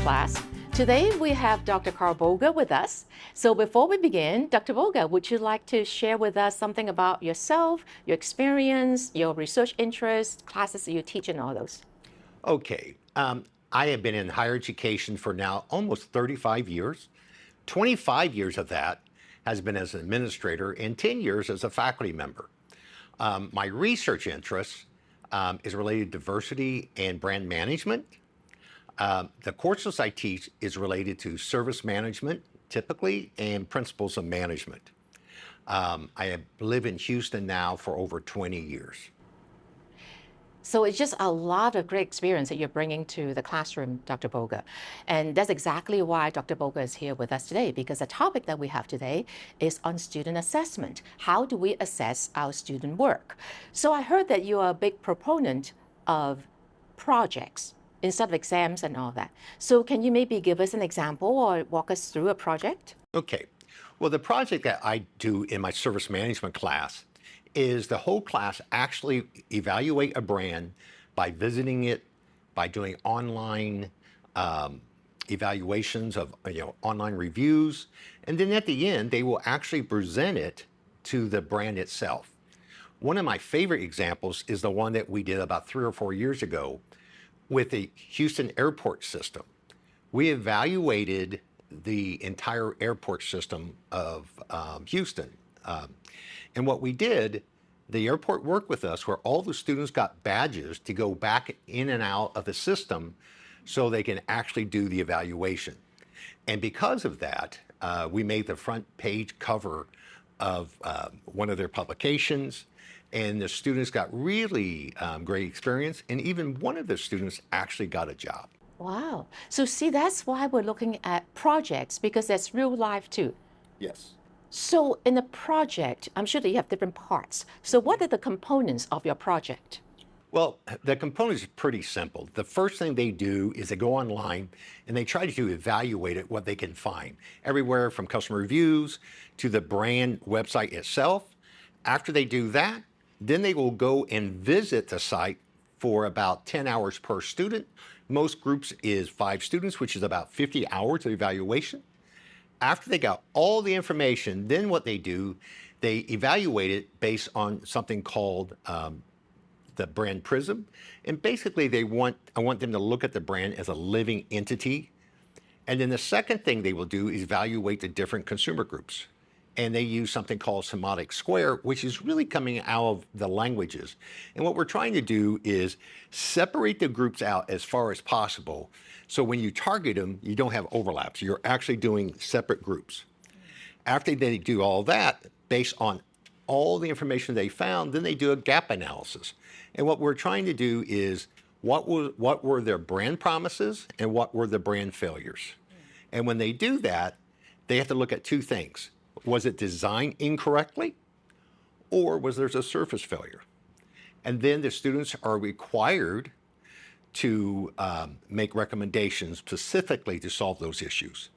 class. Today we have Dr. Carl Boger with us. So before we begin, Dr. Boger, would you like to share with us something about yourself, your experience, your research interests, classes that you teach, and all those? Okay. I have been in higher education for now almost 35 years. 25 years of that has been as an administrator and 10 years as a faculty member. My research interest is related to diversity and brand management. The courses I teach is related to service management, typically, and principles of management. Live in Houston now for over 20 years. So it's just a lot of great experience that you're bringing to the classroom, Dr. Boger. And that's exactly why Dr. Boger is here with us today, because the topic that we have today is on student assessment. How do we assess our student work? So I heard that you are a big proponent of projects instead of exams and all that. So can you maybe give us an example or walk us through a project? Okay. Well, the project that I do in my service management class is the whole class actually evaluate a brand by visiting it, by doing online evaluations of online reviews, and then at the end they will actually present it to the brand itself. One of my favorite examples is the one that we did about 3 or 4 years ago with the Houston airport system. We evaluated the entire airport system of Houston. And what we did, the airport worked with us where all the students got badges to go back in and out of the system so they can actually do the evaluation. And because of that, we made the front page cover of one of their publications, and the students got really great experience, and even one of the students actually got a job. Wow. So see, that's why we're looking at projects, because that's real life too. Yes. So in a project, I'm sure that you have different parts. So what are the components of your project? Well, the components are pretty simple. The first thing they do is they go online and they try to evaluate it, what they can find, everywhere from customer reviews to the brand website itself. After they do that, then they will go and visit the site for about 10 hours per student. Most groups is 5 students, which is about 50 hours of evaluation. After they got all the information, then what they do, they evaluate it based on something called the brand prism. And basically I want them to look at the brand as a living entity. And then the second thing they will do is evaluate the different consumer groups. And they use something called semantic square, which is really coming out of the languages. And what we're trying to do is separate the groups out as far as possible. So when you target them, you don't have overlaps. You're actually doing separate groups. After they do all that, based on all the information they found, then they do a gap analysis. And what we're trying to do is what were their brand promises and what were the brand failures. And when they do that, they have to look at 2 things. Was it designed incorrectly, or was there a surface failure? And then the students are required to make recommendations specifically to solve those issues.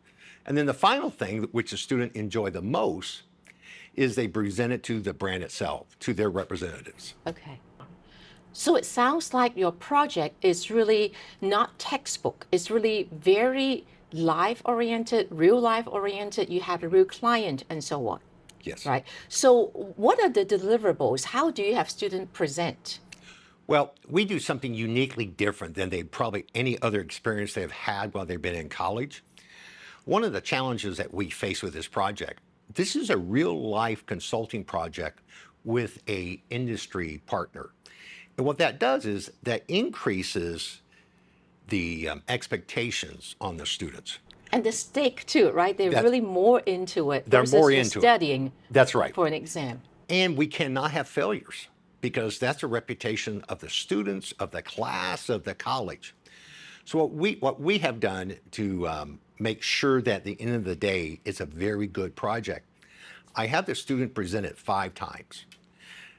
And then the final thing, which the student enjoy the most, is they present it to the brand itself, to their representatives. Okay. So it sounds like your project is really not textbook. It's really very life-oriented, real life-oriented. You have a real client and so on. Yes. Right. So what are the deliverables? How do you have students present? Well, we do something uniquely different than probably any other experience they've had while they've been in college. One of the challenges that we face with this project, this is a real-life consulting project with an industry partner. And what that does is that increases the expectations on the students. And the stake too, right? They're really more into it They're versus more just into studying That's right. for an exam. And we cannot have failures because that's a reputation of the students, of the class, of the college. So what we have done to make sure that at the end of the day, it's a very good project, I have the student present it 5 times.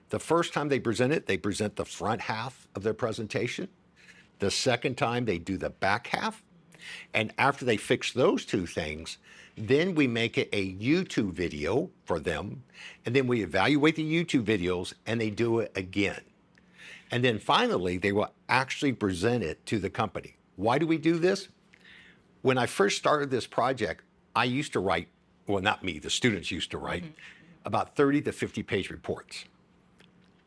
The first time they present the front half of their presentation. The second time they do the back half. And after they fix those 2 things, then we make it a YouTube video for them. And then we evaluate the YouTube videos and they do it again. And then finally, they will actually present it to the company. Why do we do this? when I first started this project, I used to write, well, not me, the students used to write about 30 to 50 page reports.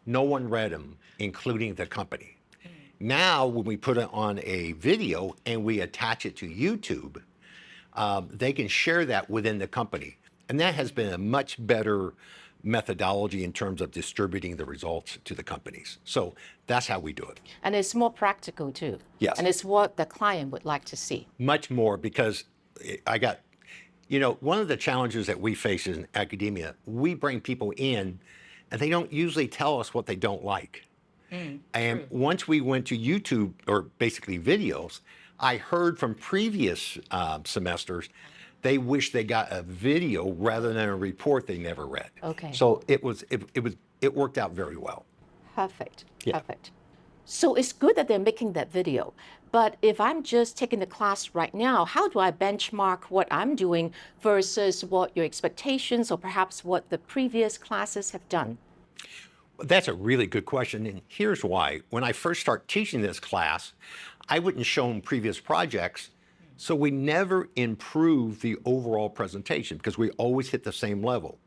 No one read them, including the company. Now, when we put it on a video and we attach it to YouTube, they can share that within the company. And that has been a much better methodology in terms of distributing the results to the companies. So that's how we do it. And it's more practical too. Yes. And it's what the client would like to see. Much more, because one of the challenges that we face in academia, we bring people in and they don't usually tell us what they don't like. And once we went to YouTube, or basically videos, I heard from previous semesters, they wish they got a video rather than a report they never read. Okay. So it worked out very well. Perfect. Yeah. Perfect. So it's good that they're making that video. But if I'm just taking the class right now, how do I benchmark what I'm doing versus what your expectations or perhaps what the previous classes have done? That's a really good question, and here's why. When I first started teaching this class, I wouldn't show them previous projects, so we never improved the overall presentation because we always hit the same level.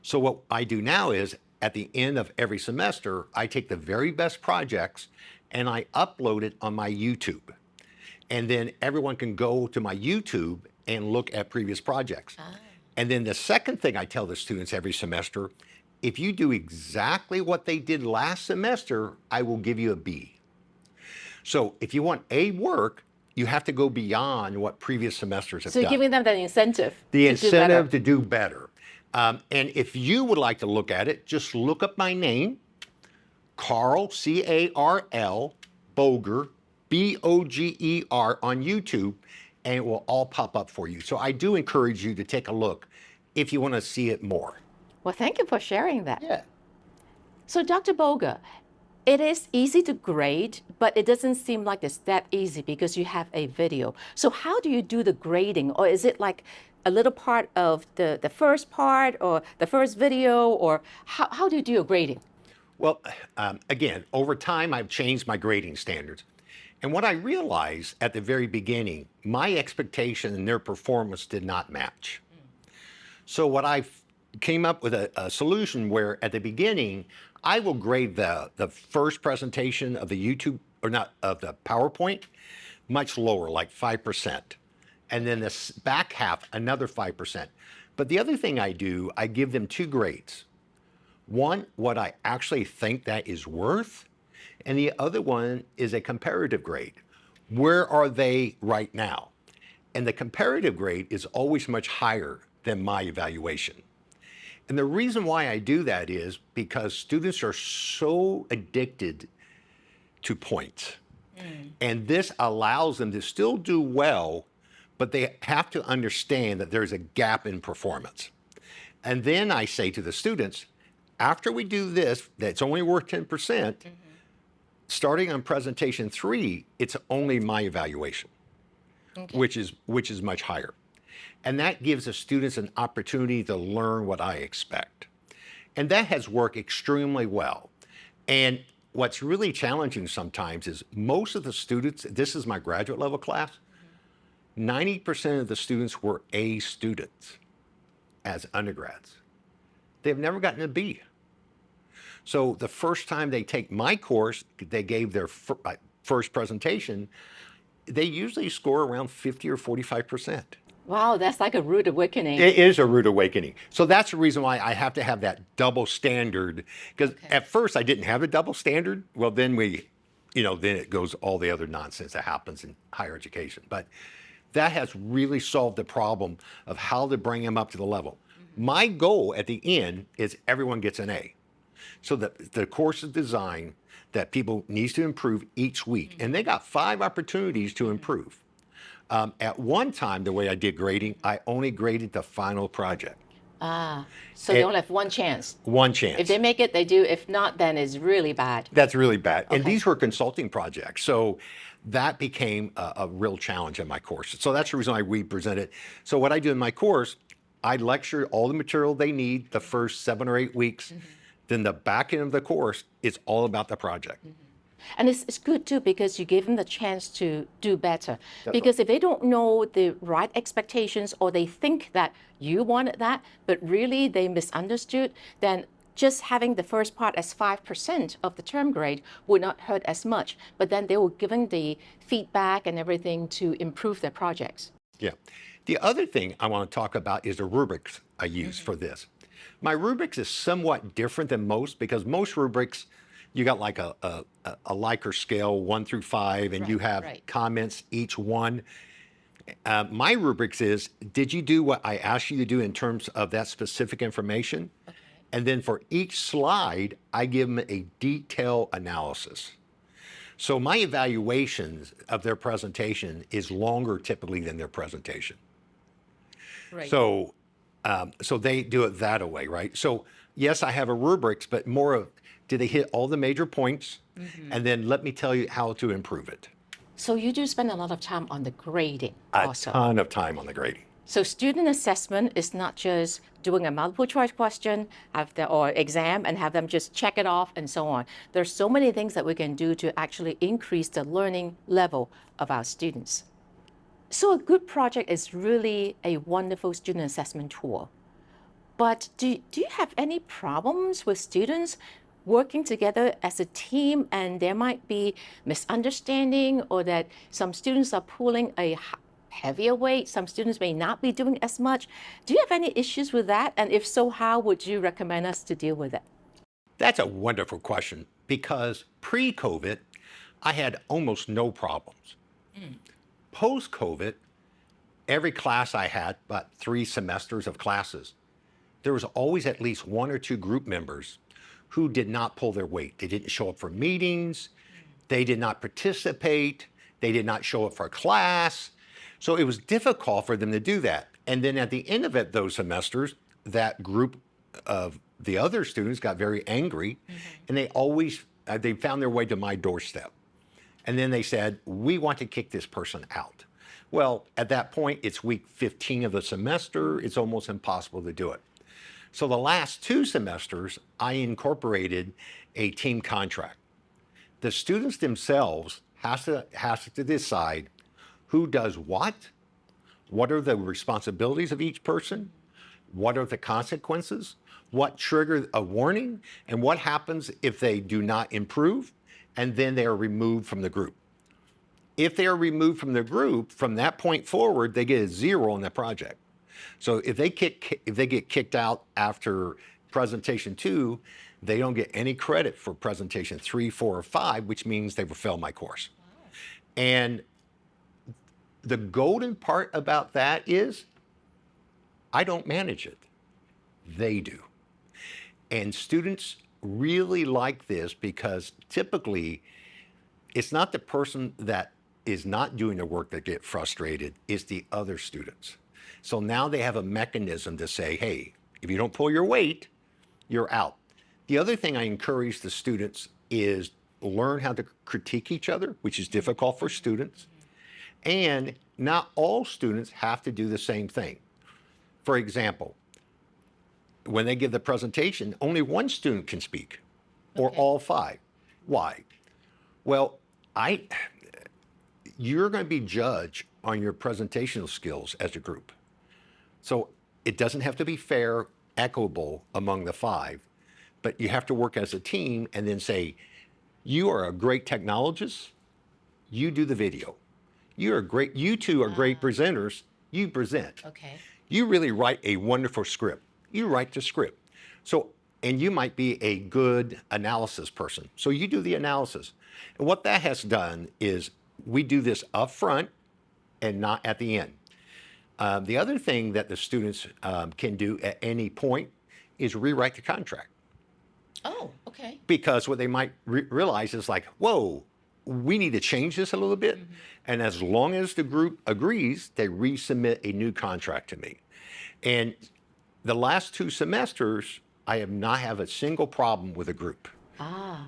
So what I do now is, at the end of every semester, I take the very best projects and I upload it on my YouTube. And then everyone can go to my YouTube and look at previous projects. And then the second thing I tell the students every semester, if you do exactly what they did last semester, I will give you a B. So if you want A work, you have to go beyond what previous semesters have So done. you're giving them that incentive. The to do better. incentive to do better. And if you would like to look at it, just look up my name, Carl, C-A-R-L, Boger, B-O-G-E-R on YouTube, and it will all pop up for you. So I do encourage you to take a look if you want to see it more. Well, thank you for sharing that. Yeah. So Dr. Boger, it is easy to grade, but it doesn't seem like it's that easy because you have a video. So how do you do the grading? Or is it like a little part of the first part or the first video, or how do you do your grading? Well, again, over time, I've changed my grading standards. And what I realized at the very beginning, my expectation and their performance did not match. So what I came up with a solution where at the beginning, I will grade the first presentation of the YouTube, or not, of the PowerPoint, much lower, like 5%. And then the back half, another 5%. But the other thing I do, I give them two grades. One, what I actually think that is worth, and the other one is a comparative grade. Where are they right now? And the comparative grade is always much higher than my evaluation. And the reason why I do that is because students are so addicted to points. And this allows them to still do well, but they have to understand that there's a gap in performance. And then I say to the students, after we do this, that's only worth 10%, starting on presentation 3, it's only my evaluation, which is much higher. And that gives the students an opportunity to learn what I expect. And that has worked extremely well. And what's really challenging sometimes is most of the students, this is my graduate level class, 90% of the students were A students as undergrads. They've never gotten a B. So the first time they take my course, they gave their first presentation, they usually score around 50 or 45%. Wow, that's like a rude awakening. It is a rude awakening. So that's the reason why I have to have that double standard. Because at first I didn't have a double standard. Well, then then it goes all the other nonsense that happens in higher education. But that has really solved the problem of how to bring them up to the level. My goal at the end is everyone gets an A. So the course is designed that people needs to improve each week. And they got 5 opportunities to improve. At one time, the way I did grading, I only graded the final project. So they only have one chance. One chance. If they make it, they do. If not, then it's really bad. That's really bad. And these were consulting projects. So that became a real challenge in my course. So that's the reason I represent it. So what I do in my course, I lecture all the material they need the first 7 or 8 weeks. Then the back end of the course is all about the project. And it's good too because you give them the chance to do better. That's Because if they don't know the right expectations or they think that you wanted that, but really they misunderstood, then just having the first part as 5% of the term grade would not hurt as much. But then they will giving the feedback and everything to improve their projects. Yeah. The other thing I want to talk about is the rubrics I use for this. My rubrics is somewhat different than most because most rubrics, you got like a Likert scale 1 through 5, and you have comments each one. My rubrics is, did you do what I asked you to do in terms of that specific information? Okay. And then for each slide, I give them a detailed analysis. So my evaluations of their presentation is longer typically than their presentation. Right. So, so they do it that way, right? So yes, I have a rubrics, but more of, did they hit all the major points? And then let me tell you how to improve it. So you do spend a lot of time on the grading also. A ton of time on the grading. So student assessment is not just doing a multiple choice question or exam and have them just check it off and so on. There's so many things that we can do to actually increase the learning level of our students. So a good project is really a wonderful student assessment tool. But do you have any problems with students working together as a team and there might be misunderstanding or that some students are pulling a heavier weight, some students may not be doing as much? Do you have any issues with that? And if so, how would you recommend us to deal with it? That's a wonderful question because pre-COVID, I had almost no problems. Post-COVID, every class I had, about 3 semesters of classes, there was always at least 1 or 2 group members who did not pull their weight. They didn't show up for meetings. They did not participate. They did not show up for class. So it was difficult for them to do that. And then at the end of it, those semesters, that group of the other students got very angry, and they found their way to my doorstep. And then they said, we want to kick this person out. Well, at that point, it's week 15 of the semester. It's almost impossible to do it. So the last 2 semesters, I incorporated a team contract. The students themselves has to decide who does what are the responsibilities of each person, what are the consequences, what triggers a warning, and what happens if they do not improve, and then they are removed from the group. If they are removed from the group, from that point forward, they get a 0 on the project. So if they get kicked out after presentation 2, they don't get any credit for presentation 3, 4, or 5, which means they will fail my course. Wow. And the golden part about that is I don't manage it. They do. And students really like this because typically it's not the person that is not doing the work that get frustrated, it's the other students. So now they have a mechanism to say, hey, if you don't pull your weight, you're out. The other thing I encourage the students is learn how to critique each other, which is difficult for students. And not all students have to do the same thing. For example, when they give the presentation, only 1 student can speak, or all 5. Why? Well, you're going to be judged on your presentational skills as a group. So it doesn't have to be fair, equitable among the 5, but you have to work as a team and then say, you are a great technologist, you do the video. You 2 are great presenters, you present. Okay. You really write a wonderful script. You write the script. So, and you might be a good analysis person. So you do the analysis. And what that has done is we do this up front and not at the end. The other thing that the students can do at any point is rewrite the contract. Oh, okay. Because what they might realize is like, whoa, we need to change this a little bit. And as long as the group agrees, they resubmit a new contract to me. And the last 2 semesters, I have not had a single problem with a group.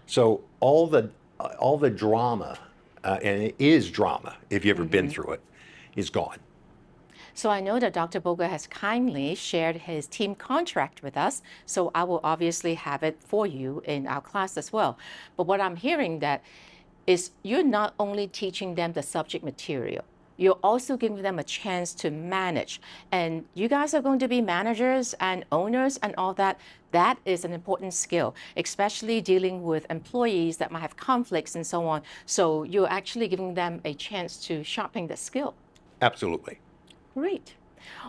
So all the drama, and it is drama if you've ever been through it, is gone. So I know that Dr. Boger has kindly shared his team contract with us, so I will obviously have it for you in our class as well. But what I'm hearing that is you're not only teaching them the subject material, you're also giving them a chance to manage. And you guys are going to be managers and owners and all that. That is an important skill, especially dealing with employees that might have conflicts and so on. So you're actually giving them a chance to sharpen the skill. Absolutely. Great.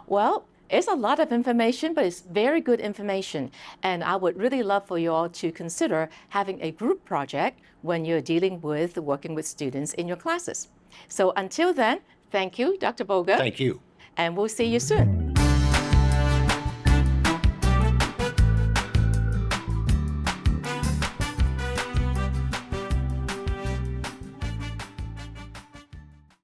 Well, it's a lot of information, but it's very good information. And I would really love for you all to consider having a group project when you're dealing with working with students in your classes. So until then, thank you, Dr. Boger. Thank you. And we'll see you soon.